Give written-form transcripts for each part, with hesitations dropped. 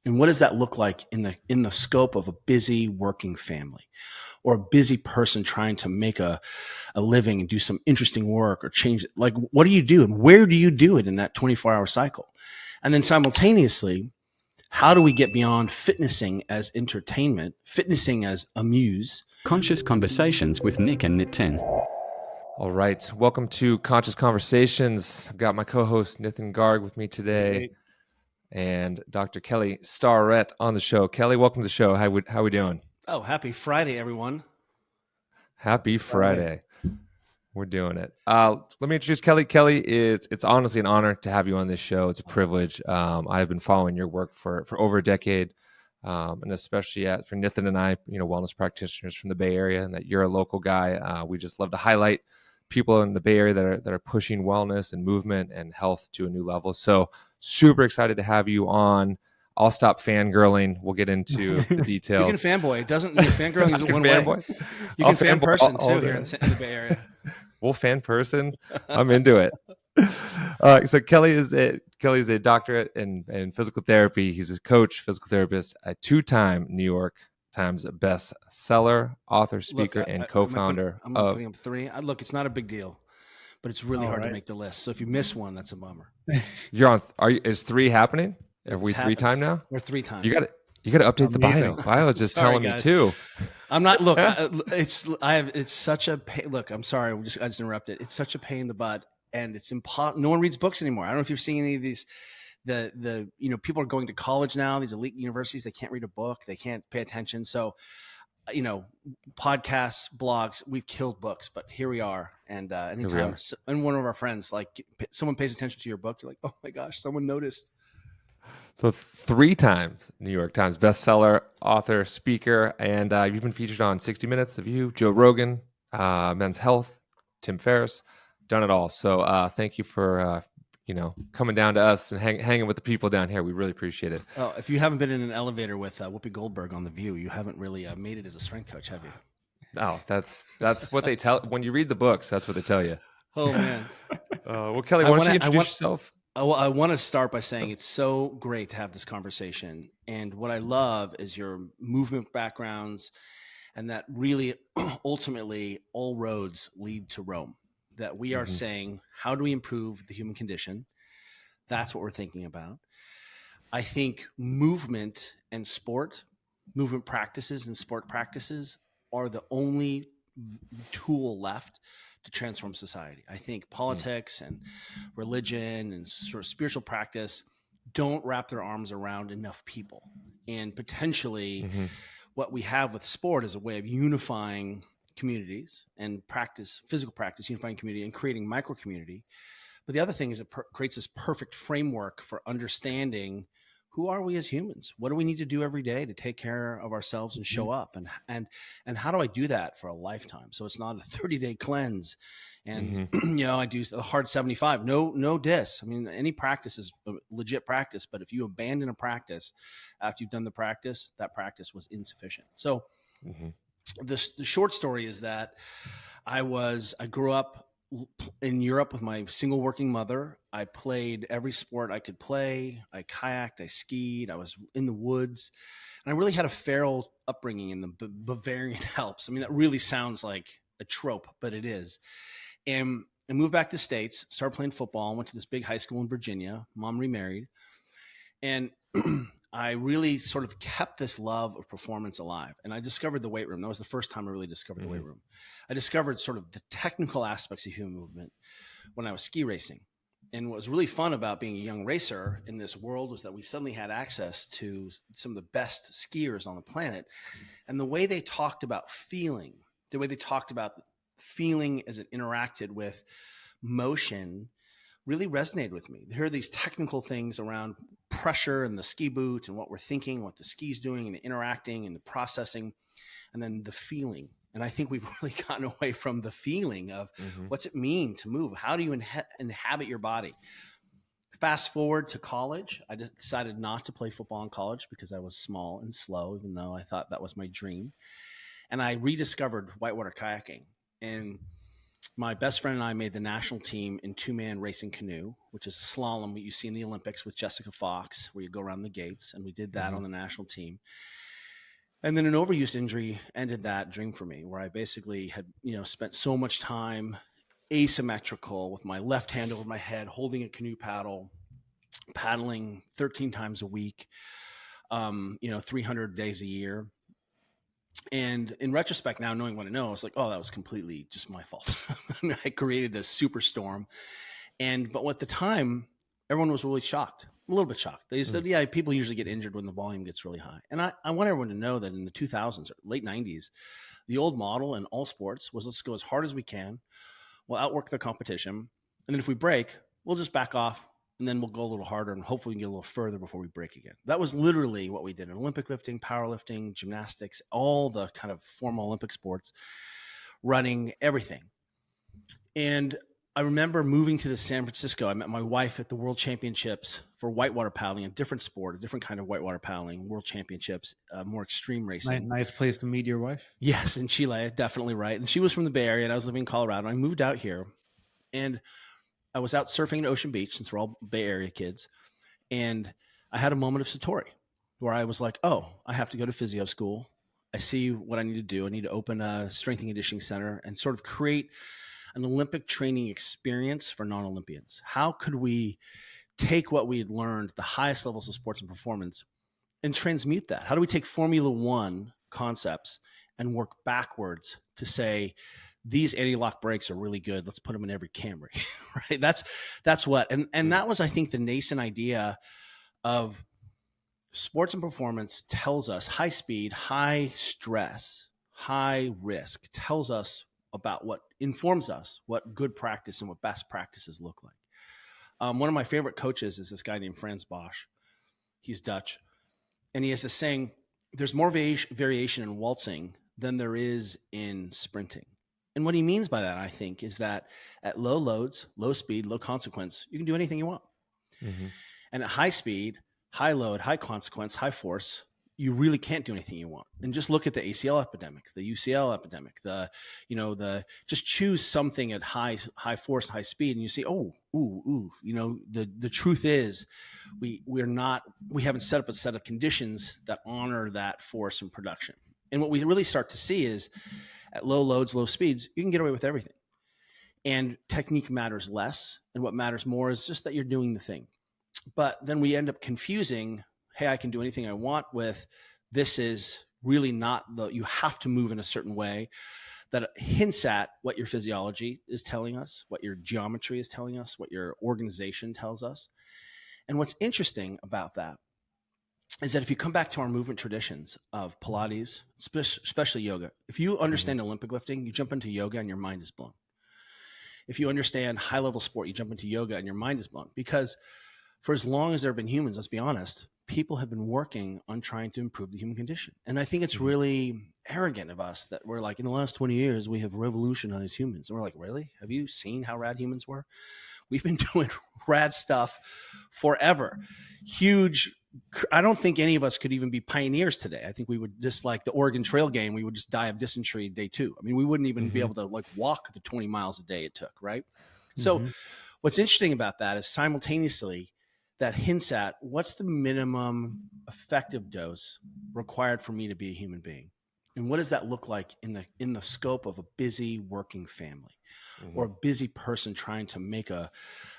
And what does that look like in the scope of a busy working family or a busy person trying to make a living and do some interesting work or change it? Like, what do you do and where do you do it in that 24-hour cycle? And then simultaneously, how do we get beyond fitnessing as entertainment, fitnessing as amuse? Conscious Conversations with Nick and Nitin. All right. Welcome to Conscious Conversations. I've got my co-host Nitin Garg with me today and Dr. Kelly Starrett on the show. Kelly, welcome to the show. How we doing? Oh, happy Friday, everyone. Happy Friday. We're doing it. Let me introduce Kelly. Kelly, it's honestly an honor to have you on this show. It's a privilege. I've been following your work for over a decade, and especially for Nitin and I, wellness practitioners from the Bay Area, and that you're a local guy. We just love to highlight people in the Bay Area that are pushing wellness and movement and health to a new level. So super excited to have you on. I'll stop fangirling. We'll get into the details. You can fanboy. Fangirling isn't one way. You can fan person too here in the Bay Area. Well, fan person, I'm into it. So Kelly is a doctorate in physical therapy. He's a coach, physical therapist, a 2-time New York Times bestseller, author, speaker, and co-founder. I'm putting up 3. Look, it's not a big deal, but it's really hard to make the list. So if you miss one, that's a bummer. You're on. Is 3 happening? Are we 3-time now? We're 3 times. You got to update the bio. Bio is just telling me 2. I'm not. Look, it's such a pain. Look, I'm sorry. I just interrupted. It's such a pain in the butt, and it's impossible. No one reads books anymore. I don't know if you've seen any of these. The people are going to college now. These elite universities, they can't read a book. They can't pay attention. So, podcasts, blogs, we've killed books, but here we are. And anytime and one of our friends, like someone pays attention to your book, you're like, oh my gosh, someone noticed. So 3 times New York Times bestseller, author, speaker, and you've been featured on 60 Minutes, The View, Joe Rogan, Men's Health, Tim Ferriss, done it all. So thank you for coming down to us and hanging with the people down here. We really appreciate it. Oh, if you haven't been in an elevator with Whoopi Goldberg on The View, you haven't really made it as a strength coach, have you? Oh, that's what they tell when you read the books. That's what they tell you. Oh man. Well, Kelly, why don't you introduce yourself? Well, I want to start by saying it's so great to have this conversation. And what I love is your movement backgrounds and that really ultimately all roads lead to Rome. That we are saying, how do we improve the human condition? That's what we're thinking about. I think movement and movement practices and sport practices are the only tool left to transform society. I think politics and religion and sort of spiritual practice don't wrap their arms around enough people. And potentially what we have with sport is a way of unifying communities and physical practice, unifying community and creating micro community. But the other thing is it creates this perfect framework for understanding who are we as humans? What do we need to do every day to take care of ourselves and show up? And how do I do that for a lifetime? So it's not a 30-day cleanse. And, I do the hard 75, no dis. I mean, any practice is a legit practice, but if you abandon a practice after you've done the practice, that practice was insufficient. So the short story is that I grew up in Europe with my single working mother. I played every sport I could play. I kayaked, I skied, I was in the woods, and I really had a feral upbringing in the Bavarian Alps. I mean, that really sounds like a trope, but it is. And I moved back to the States, started playing football, went to this big high school in Virginia. Mom remarried. And I really sort of kept this love of performance alive. And I discovered the weight room. That was the first time I really discovered the weight room. I discovered sort of the technical aspects of human movement when I was ski racing. And what was really fun about being a young racer in this world was that we suddenly had access to some of the best skiers on the planet. And the way they talked about feeling, the way they talked about feeling as it interacted with motion really resonated with me. There are these technical things around pressure and the ski boot and what we're thinking, what the ski's doing and the interacting and the processing, and then the feeling. And I think we've really gotten away from the feeling of what's it mean to move? How do you inhabit your body? Fast forward to college. I just decided not to play football in college because I was small and slow, even though I thought that was my dream. And I rediscovered whitewater kayaking. And my best friend and I made the national team in 2-man racing canoe, which is a slalom what you see in the Olympics with Jessica Fox, where you go around the gates. And we did that on the national team. And then an overuse injury ended that dream for me, where I basically had, spent so much time asymmetrical with my left hand over my head, holding a canoe paddle, paddling 13 times a week, 300 days a year. And in retrospect, now knowing what I know, I was like, oh, that was completely just my fault. I created this superstorm. But at the time, everyone was really shocked, a little bit shocked. They said, yeah, people usually get injured when the volume gets really high. And I want everyone to know that in the 2000s or late 90s, the old model in all sports was let's go as hard as we can. We'll outwork the competition. And then if we break, we'll just back off and then we'll go a little harder and hopefully we can get a little further before we break again. That was literally what we did in Olympic lifting, powerlifting, gymnastics, all the kind of formal Olympic sports, running, everything. And I remember moving to San Francisco. I met my wife at the World Championships for whitewater paddling, a different sport, a different kind of whitewater paddling, World Championships, more extreme racing. Nice place to meet your wife. Yes, in Chile, definitely right. And she was from the Bay Area, and I was living in Colorado. I moved out here, and I was out surfing at Ocean Beach, since we're all Bay Area kids. And I had a moment of satori where I was like, oh, I have to go to physio school. I see what I need to do. I need to open a strength and conditioning center and sort of create an Olympic training experience for non-Olympians. How could we take what we had learned, the highest levels of sports and performance, and transmute that? How do we take Formula One concepts and work backwards to say, these anti-lock brakes are really good. Let's put them in every Camry, right? That's what, and that was, I think, the nascent idea of sports and performance tells us high speed, high stress, high risk, tells us about what informs us, what good practice and what best practices look like. One of my favorite coaches is this guy named Franz Bosch. He's Dutch. And he has this saying, there's more variation in waltzing than there is in sprinting. And what he means by that, I think, is that at low loads, low speed, low consequence, you can do anything you want. Mm-hmm. And at high speed, high load, high consequence, high force, you really can't do anything you want. And just look at the ACL epidemic, the UCL epidemic, just choose something at high force, high speed, and you see, the truth is we haven't set up a set of conditions that honor that force and production. And what we really start to see is at low loads, low speeds, you can get away with everything. And technique matters less. And what matters more is just that you're doing the thing. But then we end up confusing, hey, I can do anything I want with this is really not you have to move in a certain way that hints at what your physiology is telling us, what your geometry is telling us, what your organization tells us. And what's interesting about that is that if you come back to our movement traditions of Pilates, especially yoga, if you understand Olympic lifting, you jump into yoga and your mind is blown. If you understand high level sport, you jump into yoga and your mind is blown. Because for as long as there have been humans, let's be honest, people have been working on trying to improve the human condition. And I think it's really arrogant of us that we're like, in the last 20 years, we have revolutionized humans. And we're like, really? Have you seen how rad humans were? We've been doing rad stuff forever. Huge. I don't think any of us could even be pioneers today. I think we would just like the Oregon Trail game. We would just die of dysentery day 2. I mean, we wouldn't even be able to like walk the 20 miles a day it took. Right. So what's interesting about that is simultaneously that hints at what's the minimum effective dose required for me to be a human being. And what does that look like in the scope of a busy working family or a busy person trying to make a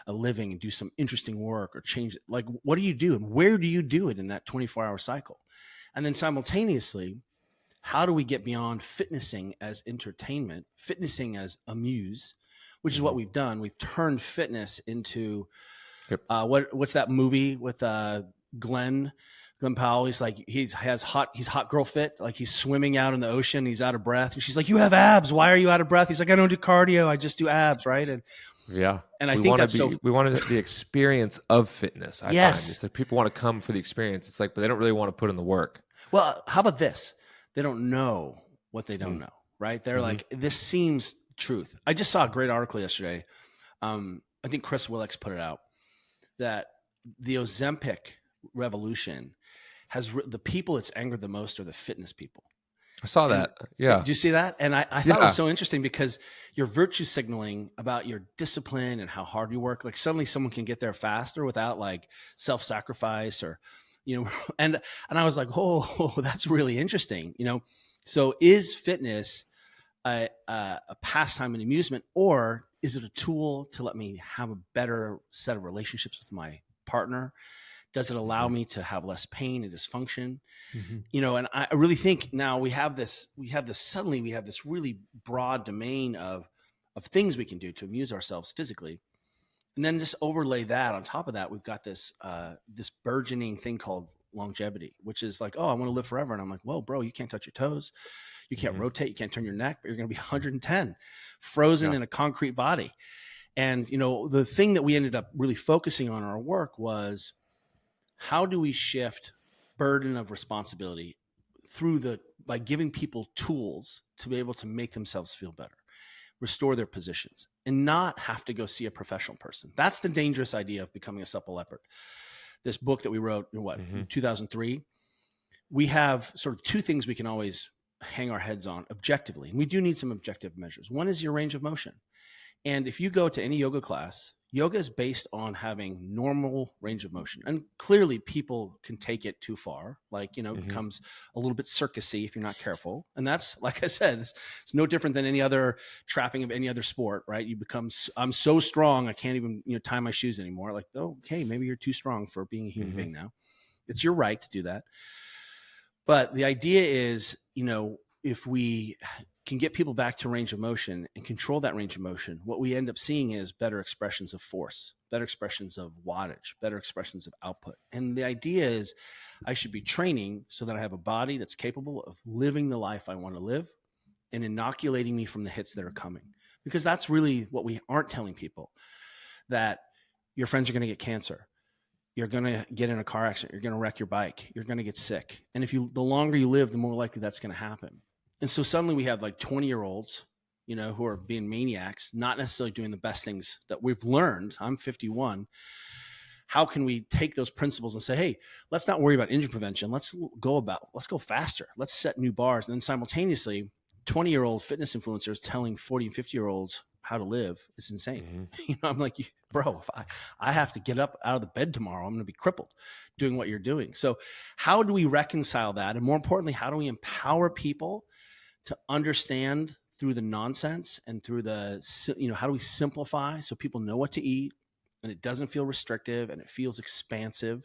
living and do some interesting work or change it? Like, what do you do and where do you do it in that 24-hour cycle? And then simultaneously, how do we get beyond fitnessing as entertainment, fitnessing as amuse, which is what we've done. We've turned fitness into what's that movie with Glenn Powell? He's like, he's hot girl fit. Like he's swimming out in the ocean. He's out of breath. And she's like, you have abs. Why are you out of breath? He's like, I don't do cardio. I just do abs. Right. And I think that's we want the experience of fitness. I find it's like people want to come for the experience. It's like, but they don't really want to put in the work. Well, how about this? They don't know what they don't know. Right. They're like, this seems truth. I just saw a great article yesterday. I think Chris Willix put it out that the Ozempic revolution has the people it's angered the most are the fitness people. I saw And that. Yeah. did you see that? And I thought it was Yeah. so interesting because you're virtue signaling about your discipline and how hard you work. Like suddenly someone can get there faster without like self-sacrifice or, and I was like, oh, that's really interesting. So is fitness a pastime and amusement, or is it a tool to let me have a better set of relationships with my partner? Does it allow Mhm. me to have less pain and dysfunction? Mhm. And I really think now suddenly we have this really broad domain of things we can do to amuse ourselves physically. And then just overlay that on top of that, we've got this burgeoning thing called longevity, which is like, oh, I want to live forever. And I'm like, whoa, bro, you can't touch your toes. You can't Mhm. rotate. You can't turn your neck, but you're going to be 110 frozen Yeah. in a concrete body. And, the thing that we ended up really focusing on in our work was how do we shift burden of responsibility by giving people tools to be able to make themselves feel better, restore their positions, and not have to go see a professional person. That's the dangerous idea of becoming a supple leopard. This book that we wrote in Mhm. 2003, we have sort of two things we can always hang our heads on objectively. And we do need some objective measures. One is your range of motion. And if you go to any yoga class, yoga is based on having normal range of motion. And clearly people can take it too far. Like, it Mhm. becomes a little bit circusy if you're not careful. And that's, like I said, it's no different than any other trapping of any other sport, right? I'm so strong, I can't even, tie my shoes anymore. Like, oh, okay, maybe you're too strong for being a human Mhm. being now. It's your right to do that. But the idea is, if we can get people back to range of motion and control that range of motion, what we end up seeing is better expressions of force, better expressions of wattage, better expressions of output. And the idea is I should be training so that I have a body that's capable of living the life I want to live and inoculating me from the hits that are coming. Because that's really what we aren't telling people, that your friends are going to get cancer, you're going to get in a car accident, you're going to wreck your bike, you're going to get sick. And the longer you live, the more likely that's going to happen. And so suddenly we have like 20-year-olds, who are being maniacs, not necessarily doing the best things that we've learned. I'm 51. How can we take those principles and say, hey, let's not worry about injury prevention. Let's go faster. Let's set new bars. And then simultaneously, 20-year-old fitness influencers telling 40 and 50-year-olds how to live. It's insane. Mhm. I'm like, bro, if I have to get up out of the bed tomorrow, I'm going to be crippled doing what you're doing. So how do we reconcile that? And more importantly, how do we empower people to understand through the nonsense and through how do we simplify so people know what to eat and it doesn't feel restrictive and it feels expansive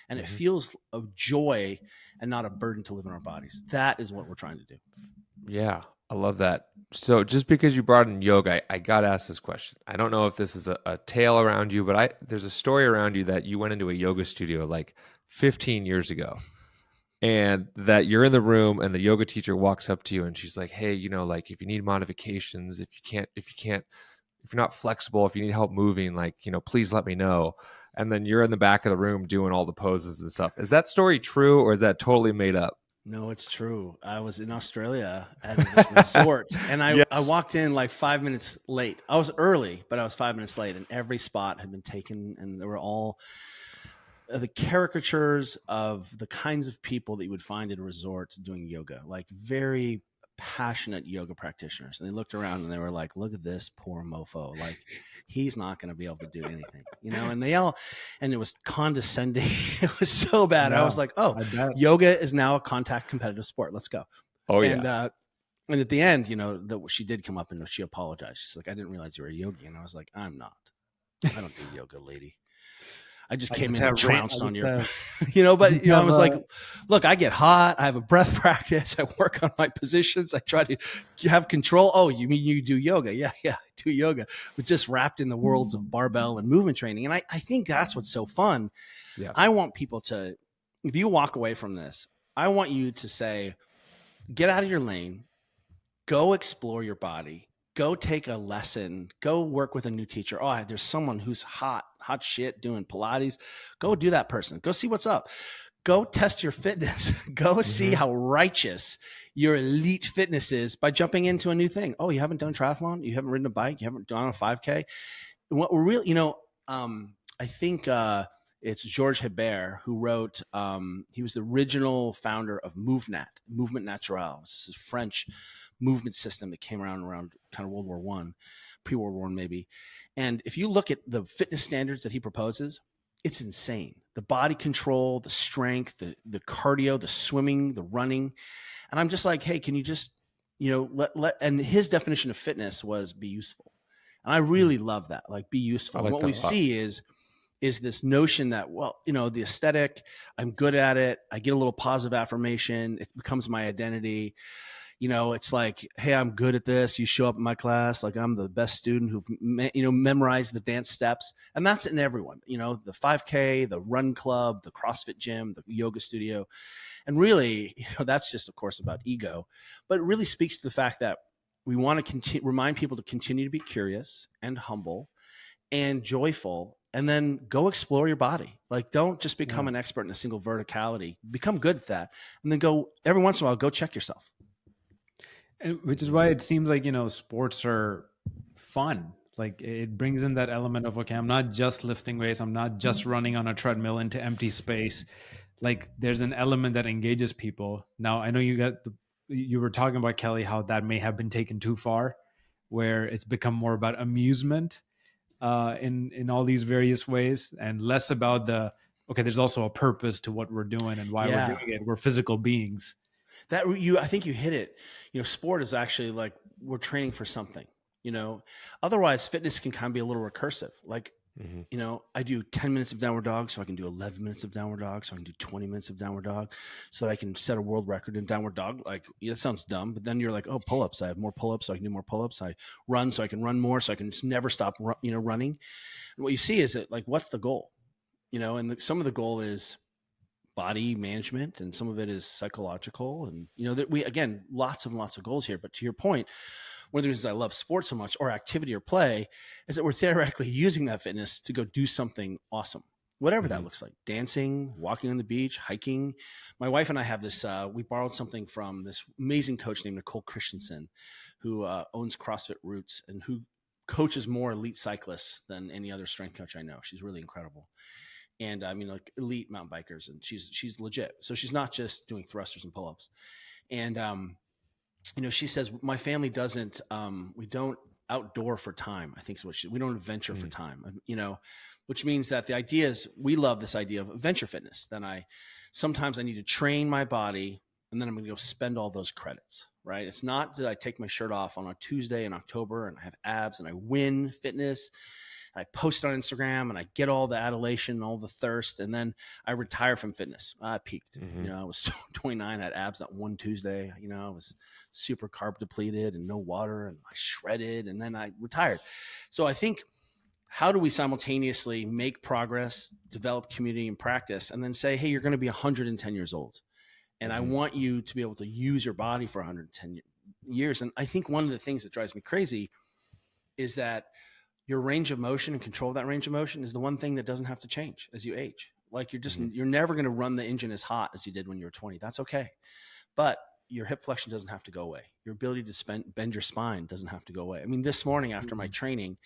and it Mhm. feels of joy and not a burden to live in our bodies. That is what we're trying to do. Yeah, I love that. So just because you brought in yoga, I got to ask this question. I don't know if this is a tale around you, but there's a story around you that you went into a yoga studio like 15 years ago, and that you're in the room and the yoga teacher walks up to you and she's like, "Hey, like if you need modifications, if you're not flexible, if you need help moving, like, please let me know." And then you're in the back of the room doing all the poses and stuff. Is that story true or is that totally made up? No, it's true. I was in Australia at this resort and I Yes. walked in like 5 minutes late. I was early, but I was 5 minutes late and every spot had been taken and they were all the caricatures of the kinds of people that you would find at a resort doing yoga, like very passionate yoga practitioners. And they looked around and they were like, look at this poor mofo. Like, he's not going to be able to do anything, and and it was condescending. It was so bad. I Yeah, was like, oh, I bet. yoga is now a contact competitive sport. Let's go. Oh And, yeah. and at the end, she did come up and she apologized. She's like, I didn't realize you were a yogi. And I was like, I'm not. I don't do yoga, lady. I just came in and trounced on your, I was like, look, I get hot. I have a breath practice. I work on my positions. I try to have control. Oh, you mean you do yoga? Yeah, I do yoga, but just wrapped in the worlds of barbell and movement training. And I think that's what's so fun. Yeah. I want people to, if you walk away from this, I want you to say, get out of your lane, go explore your body, go take a lesson, go work with a new teacher. Oh, there's someone who's hot shit doing Pilates. Go do that person. Go see what's up. Go test your fitness. Go see how righteous your elite fitness is by jumping into a new thing. Oh, you haven't done triathlon? You haven't ridden a bike? You haven't done a 5K? What we're really, I think It's Georges Hebert who wrote. He was the original founder of Movement Naturel. This is a French movement system that came around kind of World War One, pre-World War One maybe. And if you look at the fitness standards that he proposes, it's insane. The body control, the strength, the cardio, the swimming, the running. And I'm just like, hey, can you just, and his definition of fitness was be useful. And I really love that, like be useful. I And like what that we a lot. see is this notion that, well, the aesthetic, I'm good at it. I get a little positive affirmation. It becomes my identity. It's like, hey, I'm good at this. You show up in my class, like I'm the best student who've, memorized the dance steps. And that's in everyone, the 5K, the run club, the CrossFit gym, the yoga studio. And really, that's just, of course, about ego, but it really speaks to the fact that we want to remind people to continue to be curious and humble and joyful, and then go explore your body. Like, don't just become an expert in a single verticality. Become good at that, and then go every once in a while, go check yourself. And which is why it seems like, sports are fun. Like it brings in that element of, okay, I'm not just lifting weights. I'm not just running on a treadmill into empty space. Like there's an element that engages people. Now I know you were talking about, Kelly, how that may have been taken too far, where it's become more about amusement in all these various ways, and less about okay, there's also a purpose to what we're doing and why we're doing it. We're physical beings. I think you hit it. Sport is actually like we're training for something. Otherwise fitness can kind of be a little recursive. Like, I do 10 minutes of downward dog, so I can do 11 minutes of downward dog, so I can do 20 minutes of downward dog, so that I can set a world record in downward dog. Like, that sounds dumb, but then you're like, oh, pull-ups. I have more pull-ups, so I can do more pull-ups. I run, so I can run more, so I can just never stop, running. And what you see is that, like, what's the goal? And some of the goal is body management, and some of it is psychological, and that we, again, lots and lots of goals here. But to your point, one of the reasons I love sports so much, or activity or play, is that we're theoretically using that fitness to go do something awesome, whatever that looks like: dancing, walking on the beach, hiking. My wife and I have this, we borrowed something from this amazing coach named Nicole Christensen, who owns CrossFit Roots, and who coaches more elite cyclists than any other strength coach I know. She's really incredible. And I mean, like, elite mountain bikers, and she's legit. So she's not just doing thrusters and pull-ups. And, she says, my family doesn't, we don't outdoor for time, I think is what we don't adventure for time, which means that the idea is, we love this idea of adventure fitness. Then sometimes I need to train my body, and then I'm going to go spend all those credits, right? It's not that I take my shirt off on a Tuesday in October and I have abs and I win fitness. I post on Instagram and I get all the adulation, all the thirst, and then I retire from fitness. I peaked. I was 29, I had abs that one Tuesday. I was super carb depleted and no water, and I shredded, and then I retired. So I think, how do we simultaneously make progress, develop community and practice, and then say, hey, you're going to be 110 years old, and I want you to be able to use your body for 110 years. And I think one of the things that drives me crazy is that your range of motion and control of that range of motion is the one thing that doesn't have to change as you age. Like, you're never going to run the engine as hot as you did when you were 20. That's okay. But your hip flexion doesn't have to go away. Your ability to bend your spine doesn't have to go away. I mean, this morning after my training,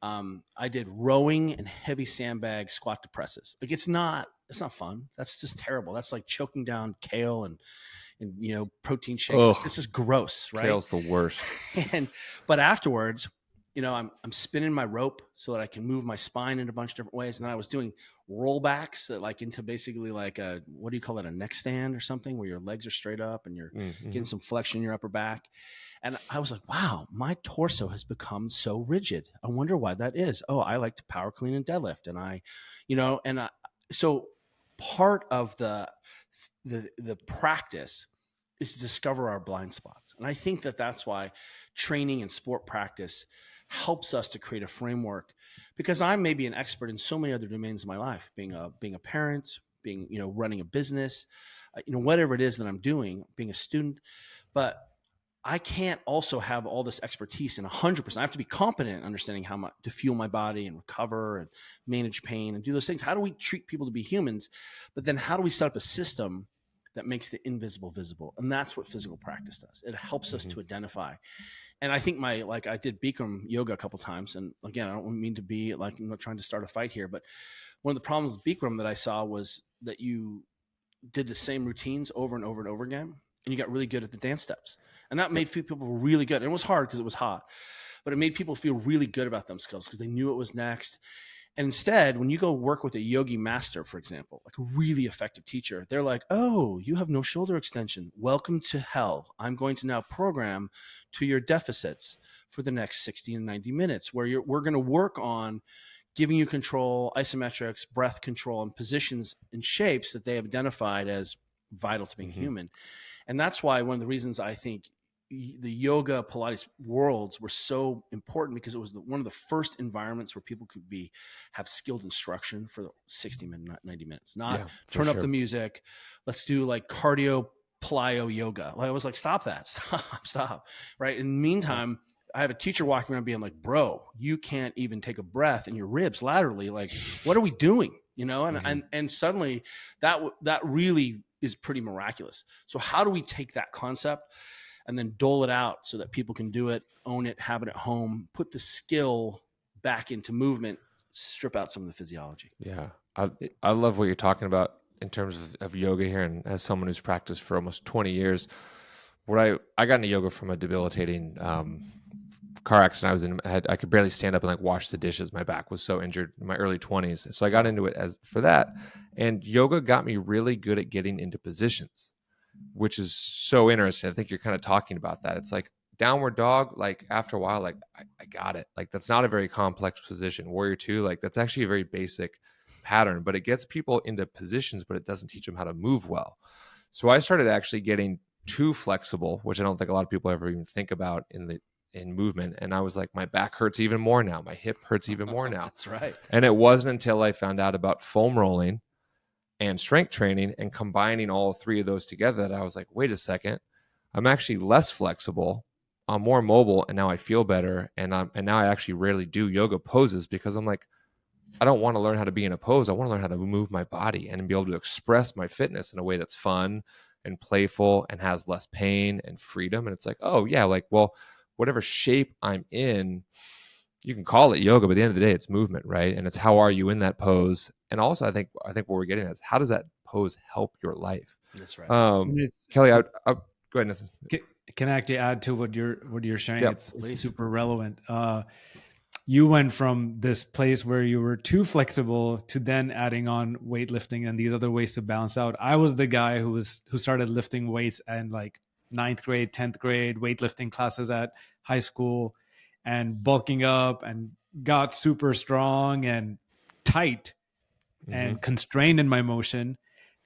I did rowing and heavy sandbag squat to presses. Like, it's not fun. That's just terrible. That's like choking down kale and protein shakes. Like, this is gross, right? Kale's the worst. But afterwards, I'm spinning my rope so that I can move my spine in a bunch of different ways. And then I was doing rollbacks that, like, into basically like a, what do you call it? A neck stand or something, where your legs are straight up and you're getting some flexion in your upper back. And I was like, wow, my torso has become so rigid. I wonder why that is. Oh, I like to power clean and deadlift. And so part of the practice is to discover our blind spots. And I think that that's why training and sport practice helps us to create a framework, because I'm maybe an expert in so many other domains of my life, being a parent, being, running a business, whatever it is that I'm doing, being a student, but I can't also have all this expertise in 100%. I have to be competent in understanding how much to fuel my body and recover and manage pain and do those things. How do we treat people to be humans? But then how do we set up a system that makes the invisible visible? And that's what physical practice does. It helps us to identify. And I think I did Bikram yoga a couple of times. And again, I don't mean to be like, I'm not trying to start a fight here, but one of the problems with Bikram that I saw was that you did the same routines over and over and over again, and you got really good at the dance steps, and that Yep. made people really good. And it was hard because it was hot, but it made people feel really good about themselves because they knew it was next. And instead, when you go work with a yogi master, for example, like a really effective teacher, they're like, oh, you have no shoulder extension. Welcome to hell. I'm going to now program to your deficits for the next 60 and 90 minutes, where we're going to work on giving you control, isometrics, breath control, and positions and shapes that they have identified as vital to being human. And that's why one of the reasons I think the yoga Pilates worlds were so important, because it was one of the first environments where people could have skilled instruction for 60 minutes, 90 minutes, not turn up the music. Let's do like cardio plyo yoga. Like, I was like, stop that, stop. Right. In the meantime, I have a teacher walking around being like, bro, you can't even take a breath in your ribs laterally. Like, what are we doing? You know? And suddenly that really is pretty miraculous. So how do we take that concept and then dole it out so that people can do it, own it, have it at home, put the skill back into movement, strip out some of the physiology? Yeah. I love what you're talking about in terms of yoga here. And as someone who's practiced for almost 20 years, where I got into yoga from a debilitating car accident I was in. I could barely stand up and like wash the dishes. My back was so injured in my early 20s. So I got into it for that. And yoga got me really good at getting into positions, which is so interesting. I think you're kind of talking about that. It's like downward dog, like after a while, like I got it. Like that's not a very complex position. Warrior two, like that's actually a very basic pattern, but it gets people into positions, but it doesn't teach them how to move well. So I started actually getting too flexible, which I don't think a lot of people ever even think about in movement. And I was like, my back hurts even more now. My hip hurts even more now. That's right. And it wasn't until I found out about foam rolling and strength training and combining all three of those together that I was like, wait a second, I'm actually less flexible. I'm more mobile, and now I feel better. And now I actually rarely do yoga poses because I'm like, I don't want to learn how to be in a pose. I want to learn how to move my body and be able to express my fitness in a way that's fun and playful and has less pain and freedom. And it's like, oh yeah, like, well, whatever shape I'm in, you can call it yoga, but at the end of the day, it's movement, right? And it's how are you in that pose? And also, I think what we're getting at is how does that pose help your life? That's right. Kelly, go ahead, Nathan. Can I actually add to what you're sharing? Yep, it's super relevant. You went from this place where you were too flexible to then adding on weightlifting and these other ways to balance out. I was the guy who started lifting weights and like 9th grade, 10th grade weightlifting classes at high school and bulking up and got super strong and tight and constrained in my motion.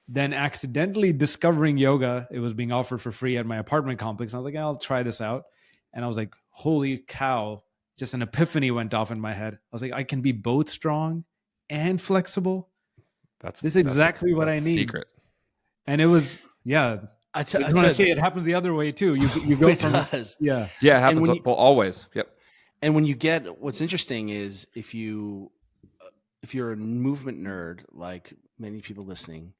Then accidentally discovering yoga. It was being offered for free at my apartment complex. And I was like, I'll try this out. And I was like, holy cow, just an epiphany went off in my head. I was like, I can be both strong and flexible. This is exactly what I need. Secret. And it was, yeah. I want to say it happens the other way too. You go from does. Yeah. Yeah, it happens always. Yep. And when you get, what's interesting is if you're a movement nerd, like many people listening,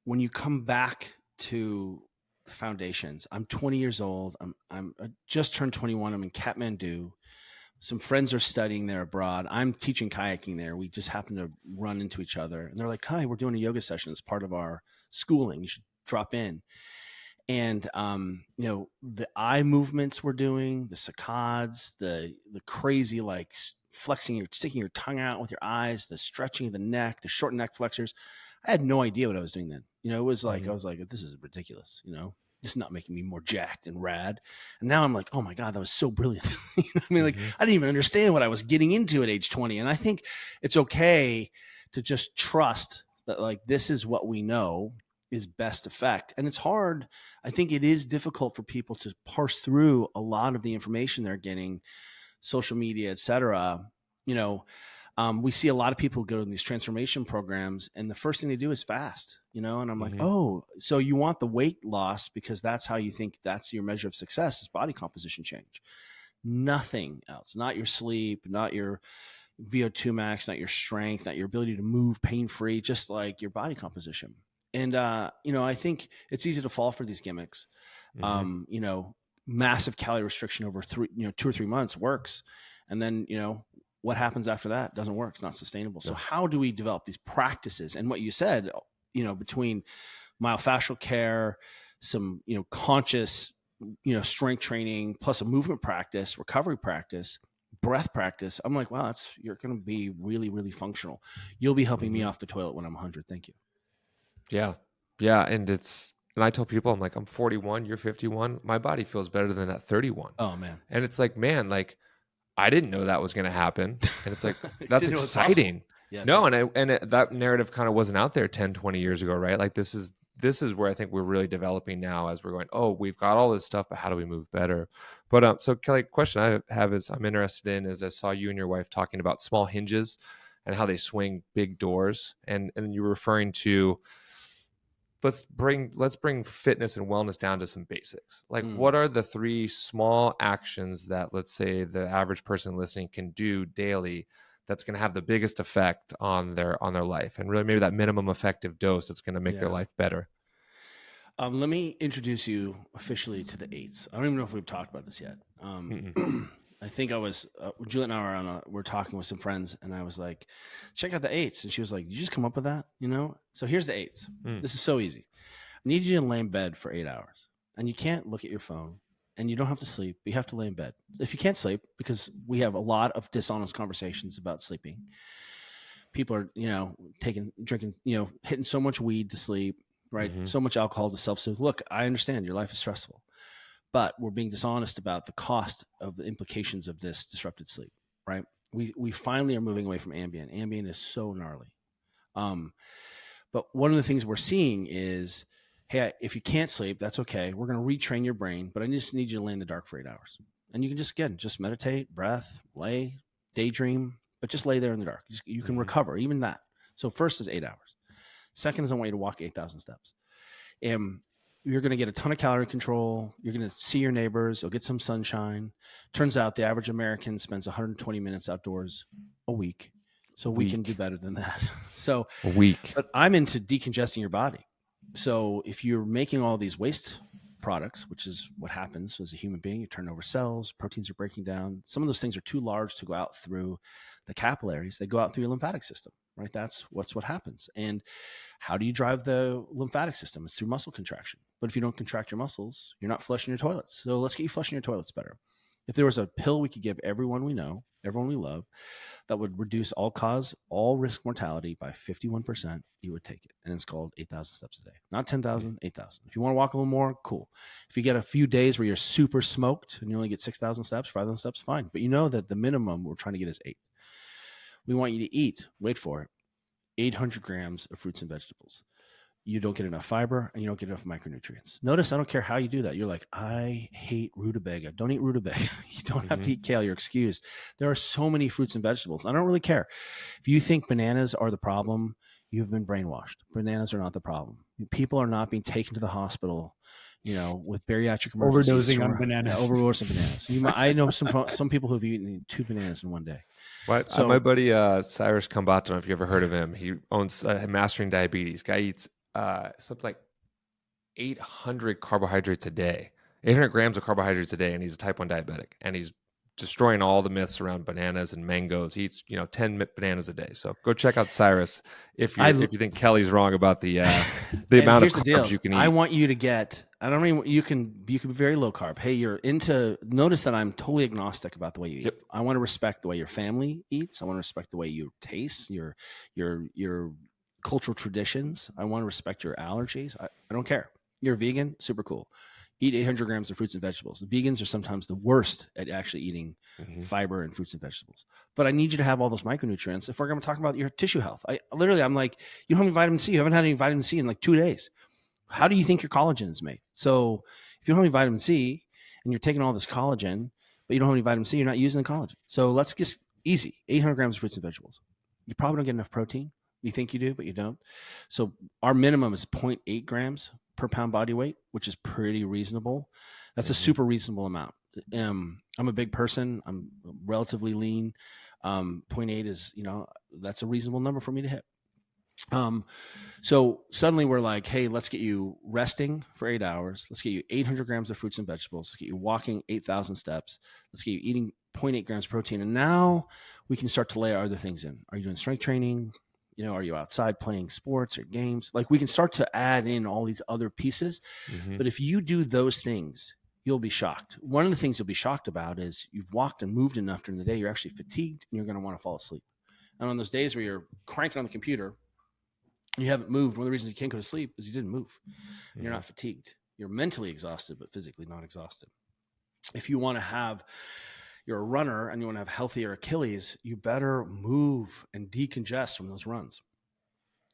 when you come back to the foundations, I'm 20 years old. I just turned 21. I'm in Kathmandu. Some friends are studying there abroad. I'm teaching kayaking there. We just happen to run into each other, and they're like, "Hi, we're doing a yoga session as part of our schooling. You should drop in." And the eye movements we're doing, the saccades, the crazy like sticking your tongue out with your eyes, the stretching of the neck, the short neck flexors. I had no idea what I was doing then. It was like I was like, this is ridiculous. This is not making me more jacked and rad. And now I'm like, oh my God, that was so brilliant. I mean, like I didn't even understand what I was getting into at age 20. And I think it's okay to just trust that like this is what we know is best effect. And it's hard. I think it is difficult for people to parse through a lot of the information they're getting, social media, et cetera. We see a lot of people go to these transformation programs and the first thing they do is fast, and I'm like, oh, so you want the weight loss because that's how you think that's your measure of success is body composition change. Nothing else, not your sleep, not your VO2 max, not your strength, not your ability to move pain-free, just like your body composition. And, I think it's easy to fall for these gimmicks. Massive calorie restriction over 2 or 3 months works. And then, what happens after that doesn't work. It's not sustainable. So how do we develop these practices? And what you said, between myofascial care, some, conscious, strength training, plus a movement practice, recovery practice, breath practice. I'm like, wow, you're going to be really, really functional. You'll be helping me off the toilet when I'm 100. Thank you. Yeah. Yeah. And I tell people, I'm like, I'm 41, you're 51. My body feels better than at 31. Oh man. And it's like, man, like, I didn't know that was going to happen. And it's like, that's Didn't know it was exciting. Yeah, No. right. That narrative kind of wasn't out there 10, 20 years ago, right? Like this is where I think we're really developing now as we're going, oh, we've got all this stuff, but how do we move better? But so Kelly, question I have is I'm interested in is I saw you and your wife talking about small hinges and how they swing big doors. And you were referring to, let's bring fitness and wellness down to some basics. Like what are the 3 small actions that, let's say, the average person listening can do daily that's going to have the biggest effect on their life, and really maybe that minimum effective dose that's going to make their life better? Let me introduce you officially to the 8s. I don't even know if we've talked about this yet. I think I was Juliet and I we're talking with some friends, and I was like, check out the 8s, and she was like, you just come up with that, So here's the 8s. This is so easy. I need you to lay in bed for 8 hours, and you can't look at your phone, and you don't have to sleep, but you have to lay in bed. If you can't sleep, because we have a lot of dishonest conversations about sleeping, people are drinking, hitting so much weed to sleep, right? So much alcohol to self-soothe. Look, I understand your life is stressful, but we're being dishonest about the cost of the implications of this disrupted sleep, right? We finally are moving away from Ambien. Ambien is so gnarly. But one of the things we're seeing is, hey, if you can't sleep, that's okay. We're going to retrain your brain, but I just need you to lay in the dark for 8 hours. And you can just meditate, breath, lay, daydream, but just lay there in the dark. You can recover, even that. So first is 8 hours. Second is I want you to walk 8,000 steps. And you're going to get a ton of calorie control. You're going to see your neighbors. You'll get some sunshine. Turns out the average American spends 120 minutes outdoors a week. So we can do better than that. So A week. But I'm into decongesting your body. So if you're making all these waste products, which is what happens as a human being, you turn over cells, proteins are breaking down. Some of those things are too large to go out through the capillaries. They go out through your lymphatic system, right? That's what happens. And how do you drive the lymphatic system? It's through muscle contraction. But if you don't contract your muscles, you're not flushing your toilets. So let's get you flushing your toilets better. If there was a pill we could give everyone we know, everyone we love, that would reduce all risk mortality by 51%, you would take it. And it's called 8,000 steps a day. Not 10,000, 8,000. If you want to walk a little more, cool. If you get a few days where you're super smoked and you only get 6,000 steps, 5,000 steps, fine. But you know that the minimum we're trying to get is 8. We want you to eat, wait for it, 800 grams of fruits and vegetables. You don't get enough fiber and you don't get enough micronutrients. Notice I don't care how you do that. You're like, I hate rutabaga. Don't eat rutabaga. You don't have to eat kale. You're excused. There are so many fruits and vegetables. I don't really care. If you think bananas are the problem, you've been brainwashed. Bananas are not the problem. People are not being taken to the hospital, with bariatric emergencies. Overdosing on bananas. Overdosing bananas. I know some people who've eaten 2 bananas in one day. So, my buddy Cyrus Kambata, I don't know if you ever heard of him. He owns Mastering Diabetes. Guy eats something like 800 carbohydrates a day, 800 grams of carbohydrates a day, and he's a type 1 diabetic, and he's destroying all the myths around bananas and mangoes. He eats 10 bananas a day. So go check out Cyrus if you think Kelly's wrong about the amount of carbs you can eat. I want you to get. I don't mean you can be very low carb. Hey, you're into. Notice that I'm totally agnostic about the way you eat. Yep. I want to respect the way your family eats. I want to respect the way you taste, your cultural traditions. I want to respect your allergies. I don't care. You're a vegan, super cool. Eat 800 grams of fruits and vegetables. The vegans are sometimes the worst at actually eating fiber and fruits and vegetables. But I need you to have all those micronutrients if we're going to talk about your tissue health. I'm like, you don't have any vitamin C. You haven't had any vitamin C in like 2 days. How do you think your collagen is made? So if you don't have any vitamin C and you're taking all this collagen, but you don't have any vitamin C, you're not using the collagen. So let's just easy, 800 grams of fruits and vegetables. You probably don't get enough protein. You think you do, but you don't. So our minimum is 0.8 grams per pound body weight, which is pretty reasonable. That's a super reasonable amount. I'm a big person. I'm relatively lean. 0.8 is, that's a reasonable number for me to hit. So suddenly we're like, hey, let's get you resting for 8 hours. Let's get you 800 grams of fruits and vegetables. Let's get you walking 8,000 steps. Let's get you eating 0.8 grams of protein. And now we can start to layer other things in. Are you doing strength training? Are you outside playing sports or games? Like, we can start to add in all these other pieces. Mm-hmm. But if you do those things, you'll be shocked. One of the things you'll be shocked about is you've walked and moved enough during the day, you're actually fatigued and you're going to want to fall asleep. And on those days where you're cranking on the computer, you haven't moved, one of the reasons you can't go to sleep is you didn't move. And you're not fatigued. You're mentally exhausted, but physically not exhausted. If you want to have, you're a runner and you want to have healthier Achilles, you better move and decongest from those runs.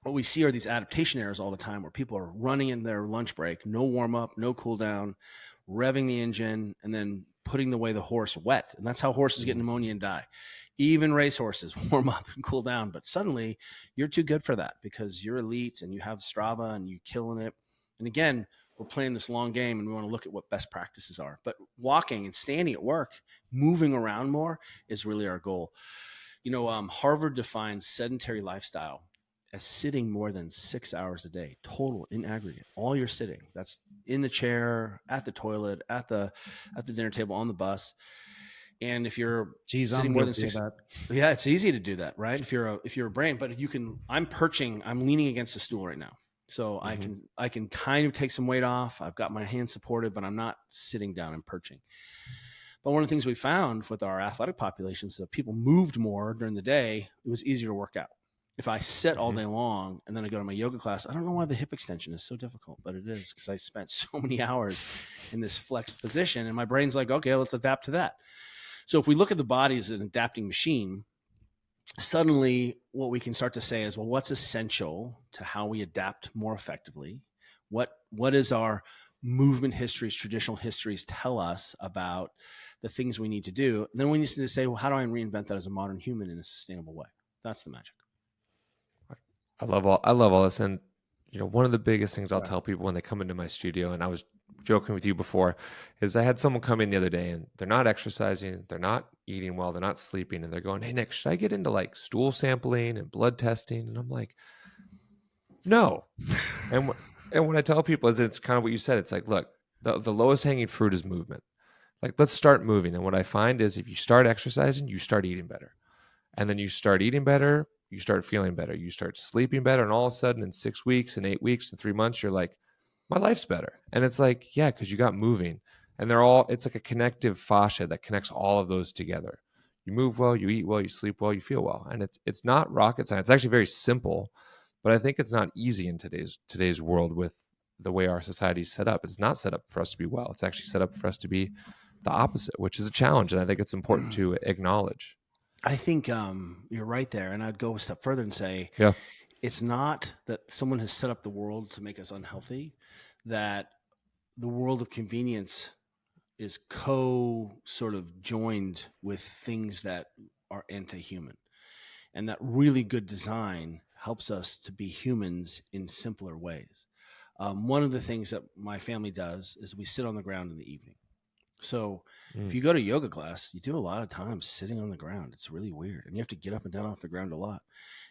What we see are these adaptation errors all the time where people are running in their lunch break, no warm up, no cool down, revving the engine, and then putting the horse wet. And that's how horses get pneumonia and die. Even race horses warm up and cool down, but suddenly you're too good for that because you're elite and you have Strava and you're killing it. And again, we're playing this long game and we want to look at what best practices are. But walking and standing at work, moving around more is really our goal. Harvard defines sedentary lifestyle as sitting more than 6 hours a day total in aggregate. All you're sitting. That's in the chair, at the toilet, at the dinner table, on the bus. And if you're sitting more than 6, yeah, it's easy to do that, right? If you're a brain, but you can. I'm leaning against a stool right now, so I can kind of take some weight off. I've got my hands supported, but I'm not sitting down and perching. But one of the things we found with our athletic populations is that people moved more during the day. It was easier to work out. If I sit all day long and then I go to my yoga class, I don't know why the hip extension is so difficult, but it is because I spent so many hours in this flexed position and my brain's like, okay, let's adapt to that. So if we look at the body as an adapting machine, suddenly what we can start to say is, well, what's essential to how we adapt more effectively? What is our movement histories, traditional histories tell us about the things we need to do? And then we need to say, well, how do I reinvent that as a modern human in a sustainable way? That's the magic. I love all this. And one of the biggest things I'll tell people when they come into my studio, and I was joking with you before, is I had someone come in the other day and they're not exercising, they're not eating well, they're not sleeping, and they're going, "Hey Nick, should I get into like stool sampling and blood testing?" And I'm like, no. and what I tell people is, it's kind of what you said. It's like, look, the lowest hanging fruit is movement. Like, let's start moving. And what I find is if you start exercising, you start eating better. And then you start eating better, you start feeling better, you start sleeping better. And all of a sudden in 6 weeks and 8 weeks and 3 months, you're like, my life's better. And it's like, yeah, because you got moving. And it's like a connective fascia that connects all of those together. You move well, you eat well, you sleep well, you feel well. And it's not rocket science. It's actually very simple, but I think it's not easy in today's world with the way our society is set up. It's not set up for us to be well. It's actually set up for us to be the opposite, which is a challenge. And I think it's important to acknowledge. I think you're right there. And I'd go a step further and say, Yeah. It's not that someone has set up the world to make us unhealthy, that the world of convenience is sort of joined with things that are anti-human. And that really good design helps us to be humans in simpler ways. One of the things that my family does is we sit on the ground in the evening. So if you go to yoga class, you do a lot of times sitting on the ground. It's really weird. And you have to get up and down off the ground a lot.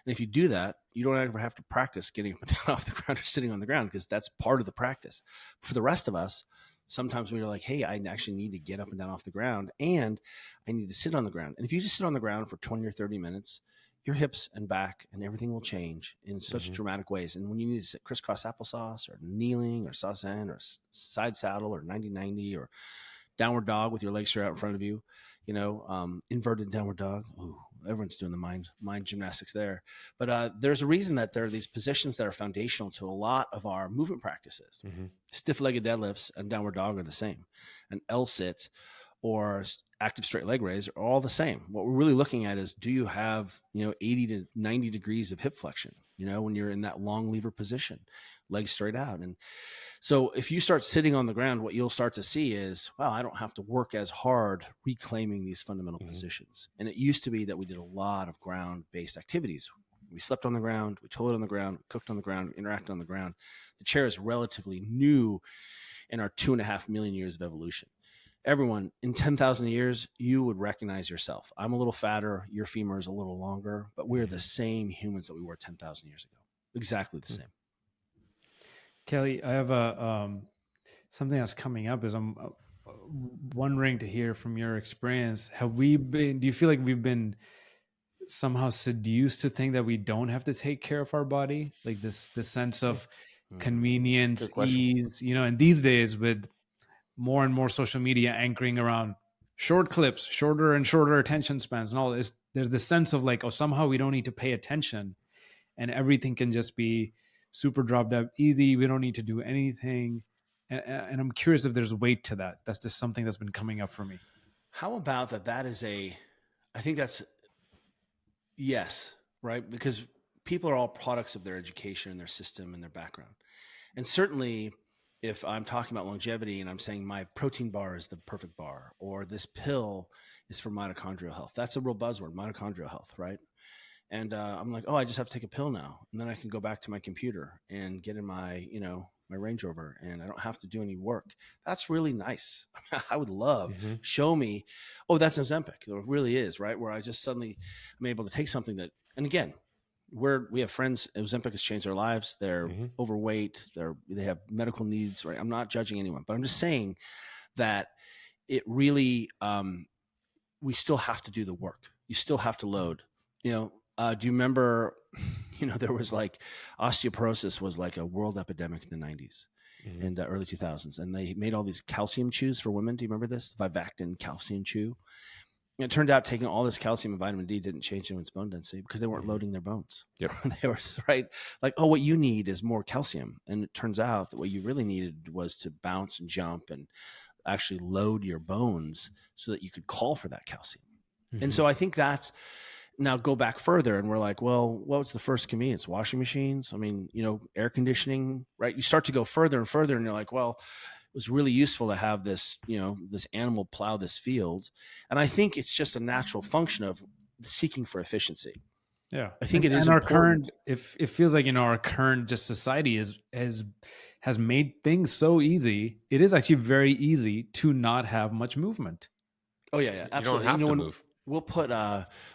And if you do that, you don't ever have to practice getting up and down off the ground or sitting on the ground because that's part of the practice. For the rest of us, sometimes we're like, hey, I actually need to get up and down off the ground and I need to sit on the ground. And if you just sit on the ground for 20 or 30 minutes, your hips and back and everything will change in such dramatic ways. And when you need to sit crisscross applesauce or kneeling or sasen or side saddle or 90-90 or downward dog with your legs straight out in front of you, inverted downward dog. Ooh, everyone's doing the mind gymnastics there. But there's a reason that there are these positions that are foundational to a lot of our movement practices. Stiff-legged deadlifts and downward dog are the same. An L-sit or active straight leg raise are all the same. What we're really looking at is, do you have 80 to 90 degrees of hip flexion, when you're in that long lever position, legs straight out. And so if you start sitting on the ground, what you'll start to see is, wow, I don't have to work as hard reclaiming these fundamental positions. And it used to be that we did a lot of ground-based activities. We slept on the ground, we toileted on the ground, we cooked on the ground, we interacted on the ground. The chair is relatively new in our 2.5 million years of evolution. Everyone, in 10,000 years, you would recognize yourself. I'm a little fatter, your femur is a little longer, but we're the same humans that we were 10,000 years ago. Exactly the same. Kelly, I have something that's coming up. Is I'm wondering to hear from your experience. Do you feel like we've been somehow seduced to think that we don't have to take care of our body, like this sense of convenience, Good question. ease, and these days with more and more social media anchoring around short clips, shorter and shorter attention spans and all this, there's this sense of like, oh, somehow we don't need to pay attention and everything can just be super drop dead easy. We don't need to do anything. And I'm curious if there's weight to that. That's just something that's been coming up for me. How about that? That is I think that's, yes, right? Because people are all products of their education and their system and their background. And certainly, if I'm talking about longevity and I'm saying my protein bar is the perfect bar, or this pill is for mitochondrial health, that's a real buzzword, mitochondrial health, right? And I'm like, oh, I just have to take a pill now, and then I can go back to my computer and get in my, my Range Rover, and I don't have to do any work. That's really nice. I would love Mm-hmm. show me, oh, that's Ozempic. It really is, right? Where I just suddenly am able to take something that, and again, we have friends. Ozempic has changed their lives. They're Mm-hmm. overweight. They have medical needs, right? I'm not judging anyone, but I'm just saying that it really, we still have to do the work. You still have to load. Do you remember? There was like osteoporosis was like a world epidemic in the 90s Mm-hmm. and early 2000s, and they made all these calcium chews for women. Do you remember this Vivactin calcium chew? And it turned out taking all this calcium and vitamin D didn't change anyone's bone density because they weren't Mm-hmm. loading their bones. Yep. They were just right, like, oh, what you need is more calcium, and it turns out that what you really needed was to bounce and jump and actually load your bones so that you could call for that calcium. Mm-hmm. And so I think that's, now go back further and we're like, well, what's the first convenience? Washing machines? I mean, air conditioning, right? You start to go further and further and you're like, well, it was really useful to have this, this animal plow this field. And I think it's just a natural function of seeking for efficiency. Yeah, I think it is our important. current, if it feels like our current just society has made things so easy. It is actually very easy to not have much movement. Oh yeah, absolutely. You don't have to move. We'll put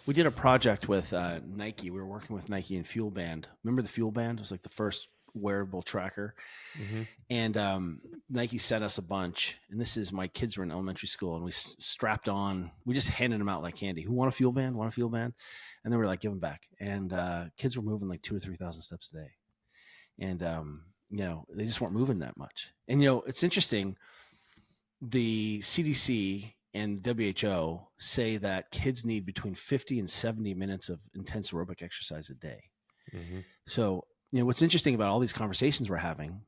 we did a project with Nike. We were working with Nike and Fuel Band. Remember the Fuel Band? It was like the first wearable tracker. Mm-hmm. And Nike sent us a bunch. And this is, my kids were in elementary school, and we strapped on. We just handed them out like candy. Who want a Fuel Band? Want a Fuel Band? And they were like, give them back. And kids were moving like 2,000 or 3,000 steps a day. And they just weren't moving that much. And it's interesting. The CDC and WHO say that kids need between 50 and 70 minutes of intense aerobic exercise a day. Mm-hmm. So, what's interesting about all these conversations we're having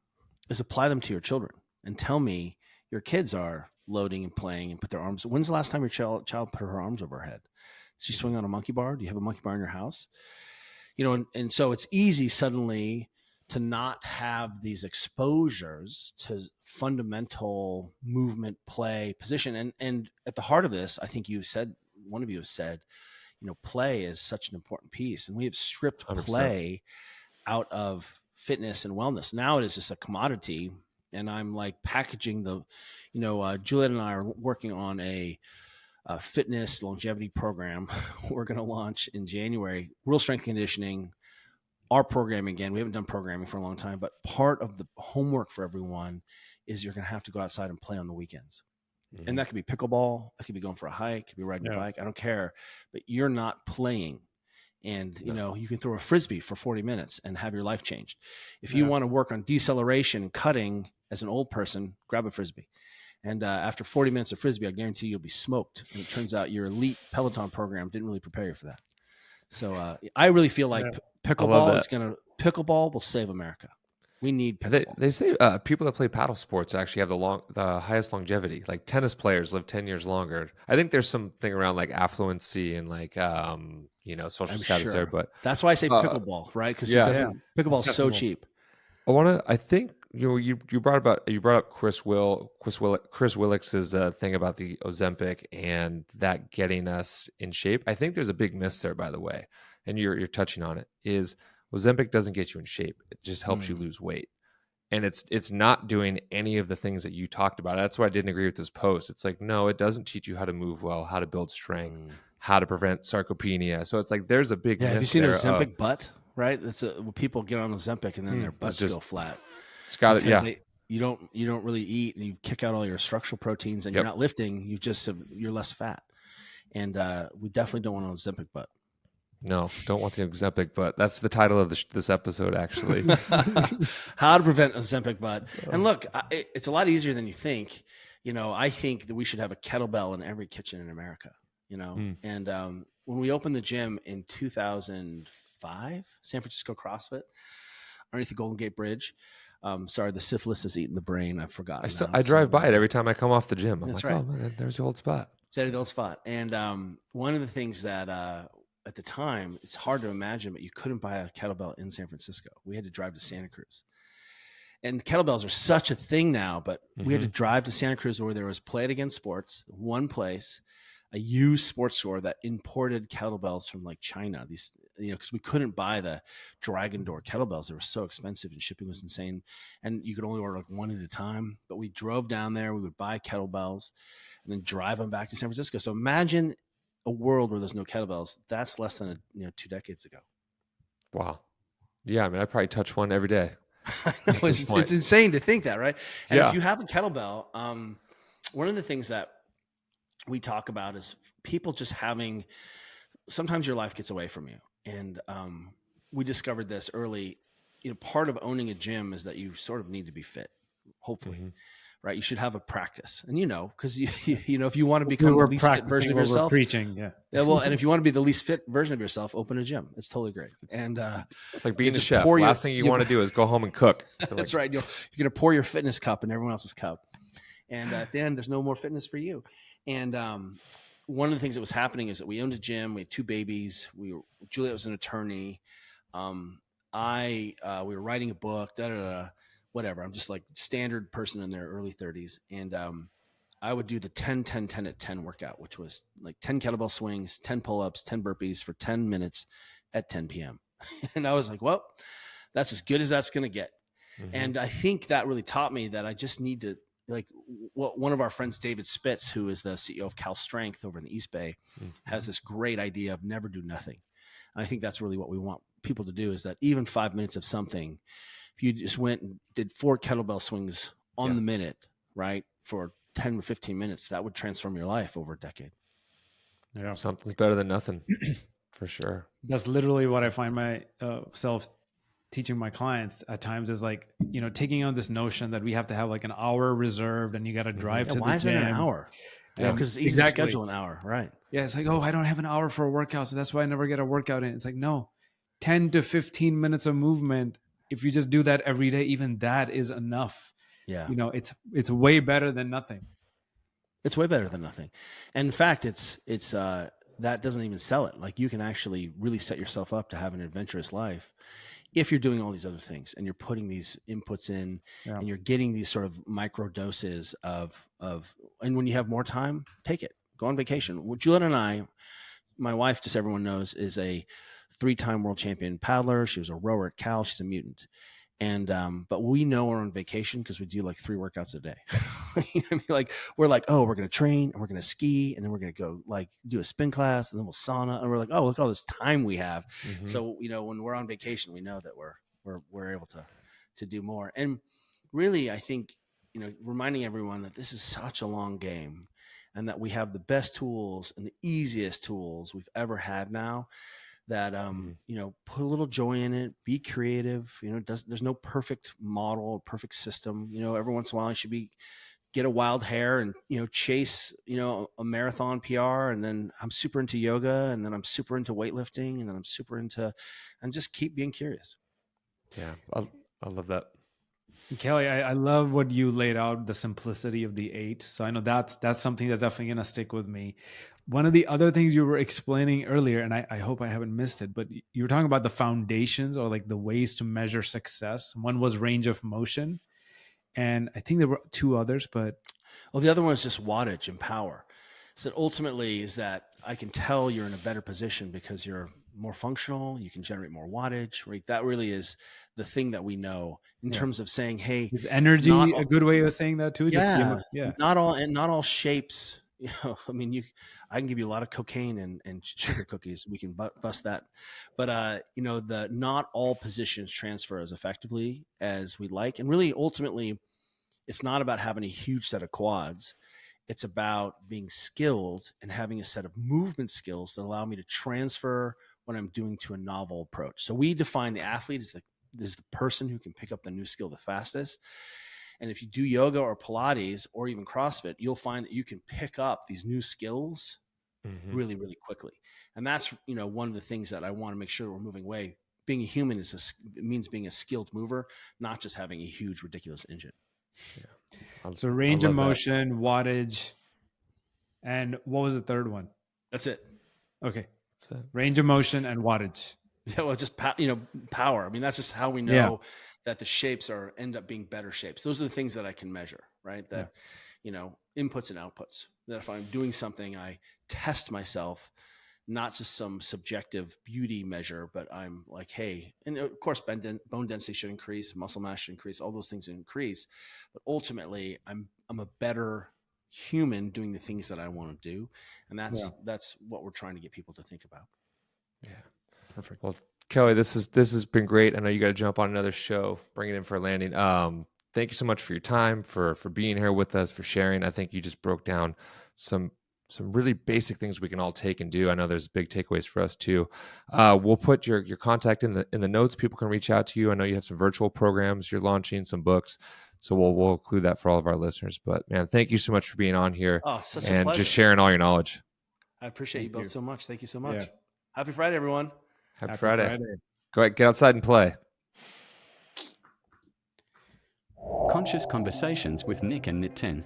is apply them to your children and tell me your kids are loading and playing and put their arms. When's the last time your child put her arms over her head? Does she swing on a monkey bar? Do you have a monkey bar in your house? And so it's easy suddenly to not have these exposures to fundamental movement, play, position. And at the heart of this, I think one of you have said, play is such an important piece. And we have stripped 100%. play out of fitness and wellness. Now it is just a commodity. And I'm like packaging Juliet and I are working on a fitness longevity program we're going to launch in January. Real strength conditioning, our programming again. We haven't done programming for a long time, but part of the homework for everyone is you're going to have to go outside and play on the weekends. Mm-hmm. And that could be pickleball. That could be going for a hike. It could be riding a bike. I don't care. But you're not playing. And, you can throw a Frisbee for 40 minutes and have your life changed. If you want to work on deceleration and cutting as an old person, grab a Frisbee. And after 40 minutes of Frisbee, I guarantee you'll be smoked. And it turns out your elite Peloton program didn't really prepare you for that. So I really feel like pickleball will save America. We need pickleball. They say people that play paddle sports actually have the highest longevity. Like tennis players live 10 years longer. I think there's something around like affluency and like social status there. But that's why I say pickleball, right? Because pickleball is so cheap. I think you brought up Chris Willicks's thing about the Ozempic and that getting us in shape. I think there's a big miss there, by the way, and you're touching on it. Is Ozempic doesn't get you in shape; it just helps you lose weight, and it's not doing any of the things that you talked about. That's why I didn't agree with this post. It's like, no, it doesn't teach you how to move well, how to build strength, how to prevent sarcopenia. So it's like there's a big miss. Have you seen an Ozempic butt? Right, that's when people get on Ozempic and then their butts just go flat. It's got it. Yeah, you don't really eat, and you kick out all your structural proteins, and you're not lifting. You're less fat, and we definitely don't want an Ozempic butt. No, don't want the Ozempic, but that's the title of this episode, actually. How to prevent Ozempic butt. And Oh. look, it's a lot easier than you think. I think that we should have a kettlebell in every kitchen in America. Mm. And when we opened the gym in 2005, San Francisco CrossFit, underneath the Golden Gate Bridge. Sorry, the syphilis is eating the brain. I've forgotten. I drive by it every time I come off the gym. I'm That's like, right. oh man, there's the old spot. Steady old spot. And one of the things that at the time, it's hard to imagine, but you couldn't buy a kettlebell in San Francisco. We had to drive to Santa Cruz. And kettlebells are such a thing now, but we had to drive to Santa Cruz where there was Play It Again Sports, one place, a used sports store that imported kettlebells from like China. These, because we couldn't buy the Dragon Door kettlebells. They were so expensive and shipping was insane. And you could only order like one at a time. But we drove down there, we would buy kettlebells and then drive them back to San Francisco. So imagine a world where there's no kettlebells. That's less than 2 decades ago. Wow. Yeah, I mean, I probably touch one every day. I know, it's insane to think that, right? And Yeah. if you have a kettlebell, one of the things that we talk about is people just having, sometimes your life gets away from you. And we discovered this early. Part of owning a gym is that you sort of need to be fit, hopefully. Right? You should have a practice, and because if you want to become the least fit version of yourself, preaching, yeah. Well, and if you want to be the least fit version of yourself, open a gym. It's totally great. And it's like being a chef. Last thing you want to do is go home and cook. That's right. You're going to pour your fitness cup in everyone else's cup, and at the end, there's no more fitness for you. And one of the things that was happening is that we owned a gym. We had 2 babies. Juliet was an attorney. We were writing a book. Whatever. I'm just like standard person in their early 30s. And I would do the 10, 10, 10 at 10 workout, which was like 10 kettlebell swings, 10 pull-ups, 10 burpees for 10 minutes at 10 p.m. And I was like, well, that's as good as that's going to get. And I think that really taught me that I just need to, one of our friends, David Spitz, who is the CEO of Cal Strength over in the East Bay, has this great idea of never do nothing. And I think that's really what we want people to do, is that even 5 minutes of something, if you just went and did 4 kettlebell swings on the minute, right, for 10 or 15 minutes, that would transform your life over a decade. Yeah, something's better than nothing, for sure. That's literally what I find myself teaching my clients at times, is like, taking on this notion that we have to have like an hour reserved and you got to drive to the gym. Why is it an hour? Yeah, because it's easy to schedule an hour, right? Yeah, it's like, oh, I don't have an hour for a workout, so that's why I never get a workout in. It's like, no, 10 to 15 minutes of movement. If you just do that every day, even that is enough. Yeah. It's way better than nothing. It's way better than nothing. And in fact, it's that doesn't even sell it. Like, you can actually really set yourself up to have an adventurous life if you're doing all these other things and you're putting these inputs in and you're getting these sort of micro doses of, and when you have more time, take it, go on vacation. Well, Juliet and I, my wife, just everyone knows, is a 3-time world champion paddler. She was a rower at Cal. She's a mutant. And, but we know we're on vacation because we do like 3 workouts a day. Like, we're like, oh, we're going to train and we're going to ski. And then we're going to go like do a spin class and then we'll sauna. And we're like, oh, look at all this time we have. So, when we're on vacation, we know that we're able to do more. And really, I think, reminding everyone that this is such a long game and that we have the best tools and the easiest tools we've ever had now, that, put a little joy in it, be creative. There's no perfect model or perfect system. Every once in a while I should get a wild hair and, chase, a marathon PR. And then I'm super into yoga, and then I'm super into weightlifting, and then I'm super into, and just keep being curious. Yeah. I love that. Kelly, I love what you laid out, the simplicity of the 8. So I know that's something that's definitely going to stick with me. One of the other things you were explaining earlier, and I hope I haven't missed it, but you were talking about the foundations, or like the ways to measure success. One was range of motion, and I think there were 2 others, but... Well, the other one is just wattage and power. So ultimately is that I can tell you're in a better position because you're more functional, you can generate more wattage, right? That really is the thing that we know in terms of saying, hey, is energy a good way of saying that too? Yeah. Not all shapes, I mean, I can give you a lot of cocaine and sugar cookies. We can bust that. But, not all positions transfer as effectively as we'd like. And really, ultimately, it's not about having a huge set of quads. It's about being skilled and having a set of movement skills that allow me to transfer what I'm doing to a novel approach. So we define the athlete as the person who can pick up the new skill the fastest. And if you do yoga or Pilates or even CrossFit, you'll find that you can pick up these new skills really, really quickly. And that's, one of the things that I want to make sure we're moving away. Being a human means being a skilled mover, not just having a huge, ridiculous engine. Yeah. So range of motion, wattage, and what was the third one? That's it. Okay. Range of motion and wattage. Yeah, well, just power. I mean, that's just how we know that the shapes end up being better shapes. Those are the things that I can measure, right? That inputs and outputs. That if I'm doing something, I test myself, not just some subjective beauty measure, but I'm like, hey, and of course, bone density should increase, muscle mass should increase, all those things increase. But ultimately, I'm a better human doing the things that I want to do, and that's what we're trying to get people to think about. Yeah. Perfect. Well, Kelly, this has been great. I know you got to jump on another show, bring it in for a landing. Thank you so much for your time, for being here with us, for sharing. I think you just broke down some really basic things we can all take and do. I know there's big takeaways for us too. We'll put your contact in the notes. People can reach out to you. I know you have some virtual programs you're launching, some books. So we'll include that for all of our listeners. But man, thank you so much for being on here Such a and pleasure. just sharing all your knowledge. I appreciate you both so much. Thank you so much. Yeah. Happy Friday, everyone. Happy Friday. Go ahead, get outside and play. Conscious Conversations with Nick and Nitin.